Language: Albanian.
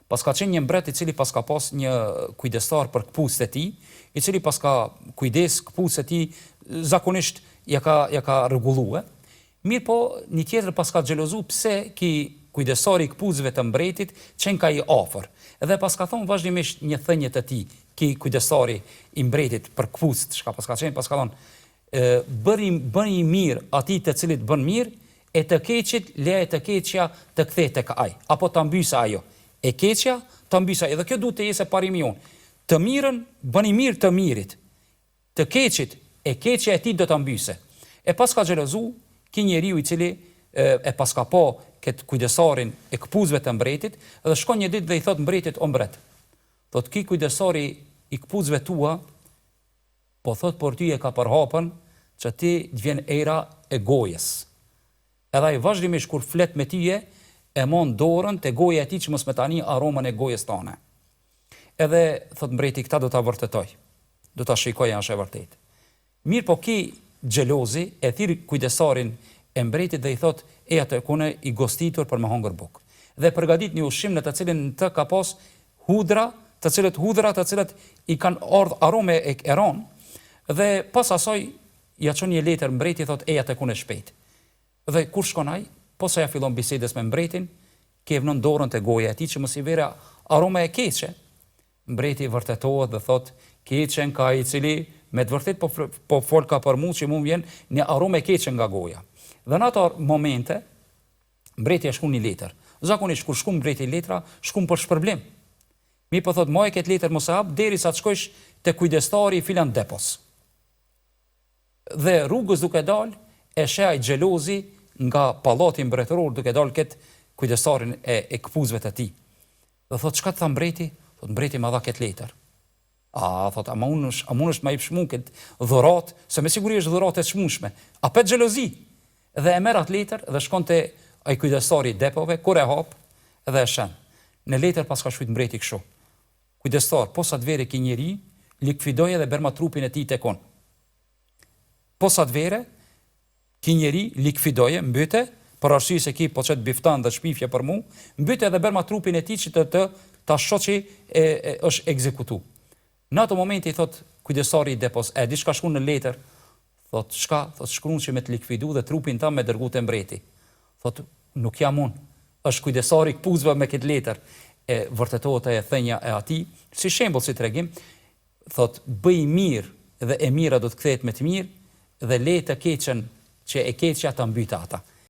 Paska qenë një mbret I cili paska pas një kujdestar për kputcët e tij, I cili paska kujdes kputcët e tij zakonisht ja ka rregullue. Mirë po, një tjetër paska xhelozu pse ki kujdesari I kputcëve të mbretit qenë ka I afër. Edhe paska thonë vazhdimisht një thënie të tij, ki kujdesari I mbretit për kputcët, çka paska thonë, bëni mirë atij të cilit bën mirë, e të keqit leje të keqja të kthehet tek ai, apo ta mbysë ajo. E keqja ta mbysë ai. Dhe kjo duhet të jese parimi jon. Të mirën bëni mirë të mirit. Të keqit e keqja e tij do ta mbysë. E paska xhelozu ki njeriu I cili e paska pa këtë kujdesarin e kputcëve të mbretit dhe shkon një ditë dhe I thot mbretit, o mbret, thot ki kujdesari I kputcëve tua, po thot por ty e ka përhapën që ti të vjen era e gojës. Edhe ai vazhdimisht kur flet me tyje e mon dorën te goja e tij që mos me tani aromën e gojës tane. Edhe thot mbreti këta do ta vërtetoj. Do ta shikoj a është e vërtetë. Mirë po ki xhelozi e thirr kujdesarin e mbretit dhe I thot e atë kone I gostitur për me hongër bukë. Dhe përgatit një ushqim në të cilin të ka pas hudra, të cilat I kanë ardhur arome e eron, dhe pas asaj ja çon një letër mbreti thot e atë kone shpejt. Dhe kur shkon ai, posa ja fillon bisedës me mbretin, ke vënë dorën te goja e tij që mos I vere aroma e keqe. Mbreti vërtetohet dhe thot, keqen ka I cili me të vërtet po fol ka për mua që mu vjen një aromë e keqe nga goja. Dhe në ato momente mbreti e shkon një letër. Zakonisht kur shkon mbreti letra, shkon për shpërblim. Mi po thot, moj këtë letër mos e hap derisa të shkosh te kujdestari I filan depos. Dhe rrugës duke dal, e sheh ai xhelozi nga pallati mbretëror duke dal këtë kujdestarin e kputcëve të tij. Dhe thot, çka të tha mbreti? Thot, mbreti ma dha këtë letër. Thot, a mund është ma I pshmu këtë dhurat, se me siguri është dhurat e çmueshme. A pet xhelozi? Dhe e merr atë letër dhe shkon te ai kujdestari I depove, kur e hap dhe e shën. Në letër pas ka shkruajtur mbreti kështu. Kujdestar, posa të vere ki njeri, likvidoje dhe berma trupin e tij tekon. Posa të vere, ki njeri, likvidoje, mbyte, për arsye se ki po çet biftan dhe shpifje për mu, mbyte dhe berma trupin e tij që ta shoqi është ekzekutu. Në ato momenti I thot kujdestari I depos, di çka shkruan në letër? Thot, çka? Thot, shkruan që me të likvidu dhe trupin tam me dërgu te mbreti. Thot, nuk jam unë, është kujdesari I kputcëve me këtë letër. E vërtetohet e thënia e atij, si shembull si tregim, thot, bëj mirë dhe e mira do të kthehet me të mirë dhe le të keqen që e keqja ta mbyta ata.